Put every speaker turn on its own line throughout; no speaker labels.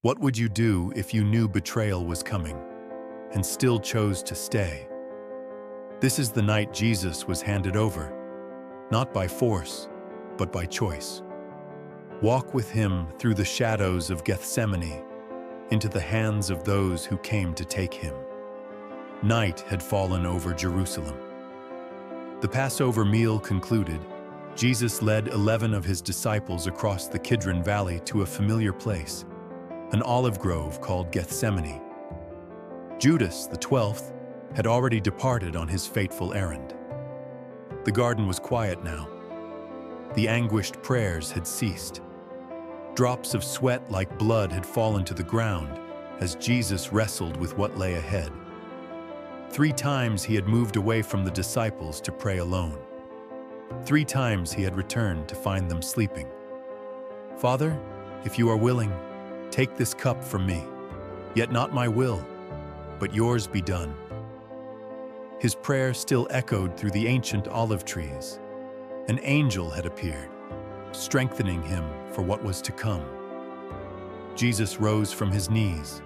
What would you do if you knew betrayal was coming and still chose to stay? This is the night Jesus was handed over, not by force, but by choice. Walk with him through the shadows of Gethsemane into the hands of those who came to take him. Night had fallen over Jerusalem. The Passover meal concluded, Jesus led 11 of his disciples across the Kidron Valley to a familiar place, an olive grove called Gethsemane. Judas, the 12th, had already departed on his fateful errand. The garden was quiet now. The anguished prayers had ceased. Drops of sweat like blood had fallen to the ground as Jesus wrestled with what lay ahead. 3 times he had moved away from the disciples to pray alone. 3 times he had returned to find them sleeping. "Father, if you are willing, take this cup from me, yet not my will, but yours be done." His prayer still echoed through the ancient olive trees. An angel had appeared, strengthening him for what was to come. Jesus rose from his knees,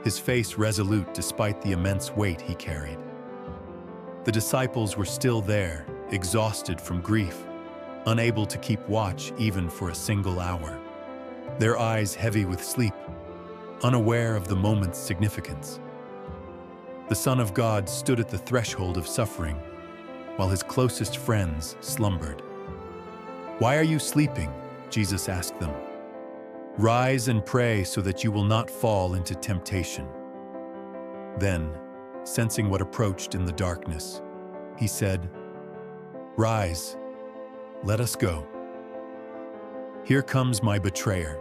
his face resolute despite the immense weight he carried. The disciples were still there, exhausted from grief, unable to keep watch even for a single hour, their eyes heavy with sleep, unaware of the moment's significance. The Son of God stood at the threshold of suffering, while his closest friends slumbered. "Why are you sleeping?" Jesus asked them. "Rise and pray so that you will not fall into temptation." Then, sensing what approached in the darkness, he said, "Rise, let us go. Here comes my betrayer."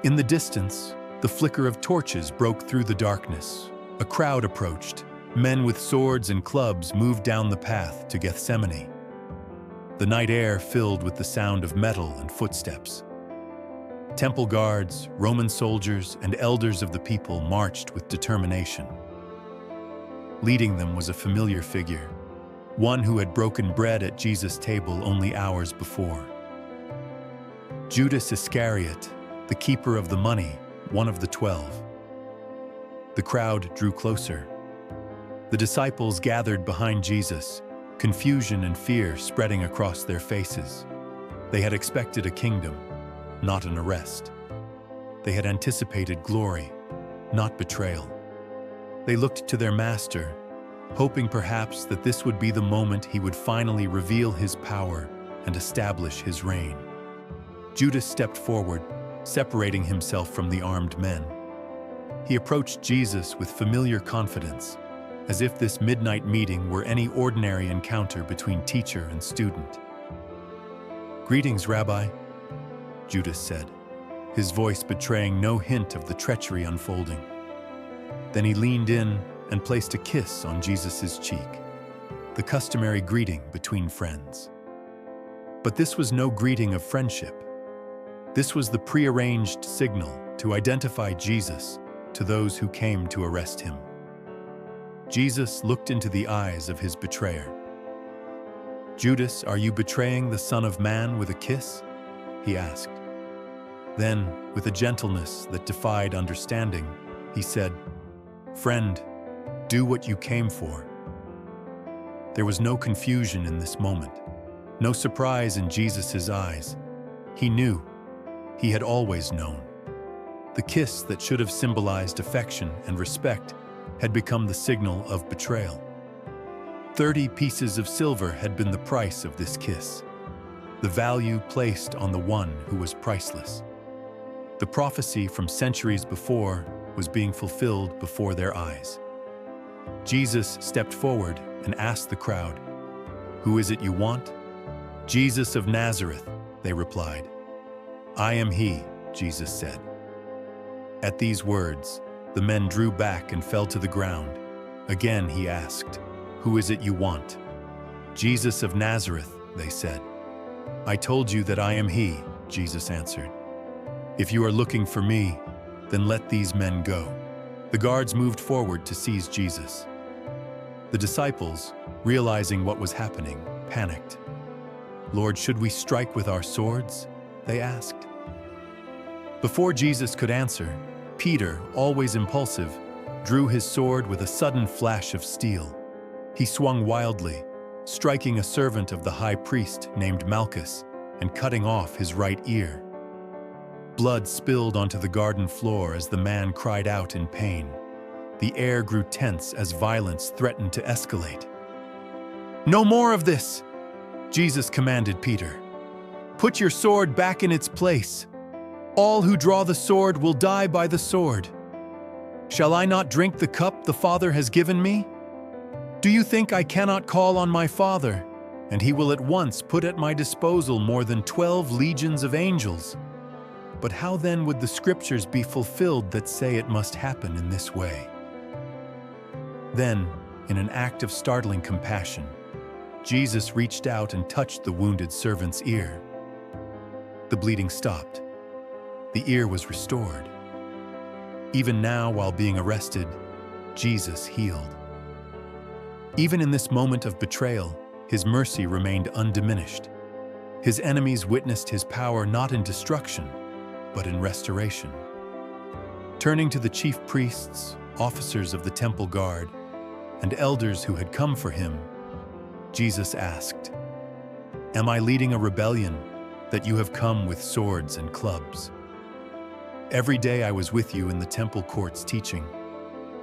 In the distance, the flicker of torches broke through the darkness. A crowd approached. Men with swords and clubs moved down the path to Gethsemane. The night air filled with the sound of metal and footsteps. Temple guards, Roman soldiers, and elders of the people marched with determination. Leading them was a familiar figure, one who had broken bread at Jesus' table only hours before. Judas Iscariot, the keeper of the money, one of the 12. The crowd drew closer. The disciples gathered behind Jesus, confusion and fear spreading across their faces. They had expected a kingdom, not an arrest. They had anticipated glory, not betrayal. They looked to their master, hoping perhaps that this would be the moment he would finally reveal his power and establish his reign. Judas stepped forward, separating himself from the armed men. He approached Jesus with familiar confidence, as if this midnight meeting were any ordinary encounter between teacher and student. "Greetings, Rabbi," Judas said, his voice betraying no hint of the treachery unfolding. Then he leaned in and placed a kiss on Jesus' cheek, the customary greeting between friends. But this was no greeting of friendship. This was the prearranged signal to identify Jesus to those who came to arrest him. Jesus looked into the eyes of his betrayer. "Judas, are you betraying the Son of Man with a kiss?" he asked. Then, with a gentleness that defied understanding, he said, "Friend, do what you came for." There was no confusion in this moment, no surprise in Jesus' eyes. He knew. He had always known. The kiss that should have symbolized affection and respect had become the signal of betrayal. 30 pieces of silver had been the price of this kiss, the value placed on the one who was priceless. The prophecy from centuries before was being fulfilled before their eyes. Jesus stepped forward and asked the crowd, "Who is it you want?" "Jesus of Nazareth," they replied. "I am he," Jesus said. At these words, the men drew back and fell to the ground. Again he asked, "Who is it you want?" "Jesus of Nazareth," they said. "I told you that I am he," Jesus answered. "If you are looking for me, then let these men go." The guards moved forward to seize Jesus. The disciples, realizing what was happening, panicked. "Lord, should we strike with our swords?" they asked. Before Jesus could answer, Peter, always impulsive, drew his sword with a sudden flash of steel. He swung wildly, striking a servant of the high priest named Malchus and cutting off his right ear. Blood spilled onto the garden floor as the man cried out in pain. The air grew tense as violence threatened to escalate. "No more of this!" Jesus commanded Peter. "Put your sword back in its place. All who draw the sword will die by the sword. Shall I not drink the cup the Father has given me? Do you think I cannot call on my Father, and he will at once put at my disposal more than 12 legions of angels? But how then would the scriptures be fulfilled that say it must happen in this way?" Then, in an act of startling compassion, Jesus reached out and touched the wounded servant's ear. The bleeding stopped. The ear was restored. Even now, while being arrested, Jesus healed. Even in this moment of betrayal, his mercy remained undiminished. His enemies witnessed his power not in destruction, but in restoration. Turning to the chief priests, officers of the temple guard, and elders who had come for him, Jesus asked, "Am I leading a rebellion that you have come with swords and clubs? Every day I was with you in the temple courts teaching,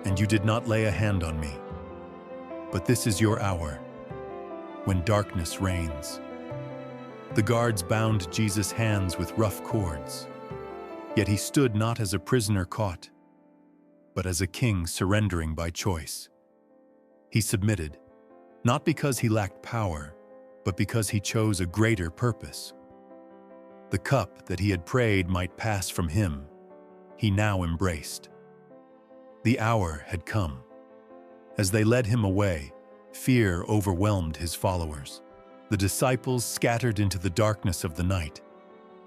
and you did not lay a hand on me. But this is your hour, when darkness reigns." The guards bound Jesus' hands with rough cords, yet he stood not as a prisoner caught, but as a king surrendering by choice. He submitted, not because he lacked power, but because he chose a greater purpose. The cup that he had prayed might pass from him, he now embraced. The hour had come. As they led him away, fear overwhelmed his followers. The disciples scattered into the darkness of the night,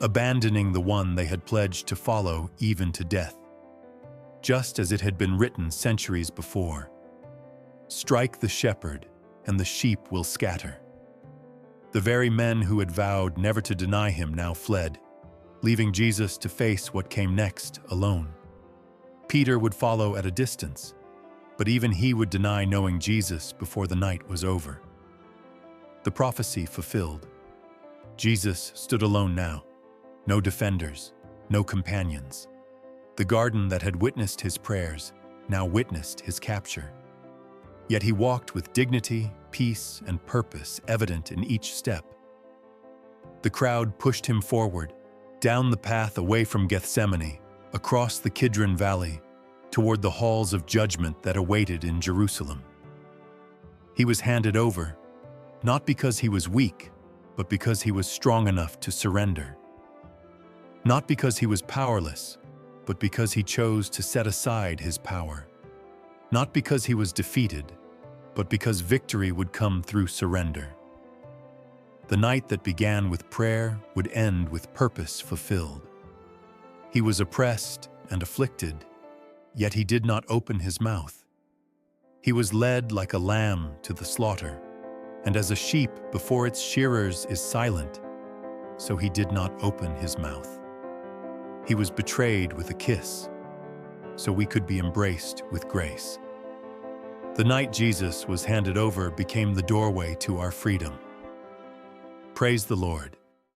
abandoning the one they had pledged to follow even to death. Just as it had been written centuries before, "Strike the shepherd, and the sheep will scatter." The very men who had vowed never to deny him now fled, leaving Jesus to face what came next alone. Peter would follow at a distance, but even he would deny knowing Jesus before the night was over. The prophecy fulfilled. Jesus stood alone now. No defenders, no companions. The garden that had witnessed his prayers now witnessed his capture. Yet he walked with dignity, peace, and purpose evident in each step. The crowd pushed him forward, down the path away from Gethsemane, across the Kidron Valley, toward the halls of judgment that awaited in Jerusalem. He was handed over, not because he was weak, but because he was strong enough to surrender. Not because he was powerless, but because he chose to set aside his power. Not because he was defeated, but because victory would come through surrender. The night that began with prayer would end with purpose fulfilled. He was oppressed and afflicted, yet he did not open his mouth. He was led like a lamb to the slaughter, and as a sheep before its shearers is silent, so he did not open his mouth. He was betrayed with a kiss, so we could be embraced with grace. The night Jesus was handed over became the doorway to our freedom. Praise the Lord.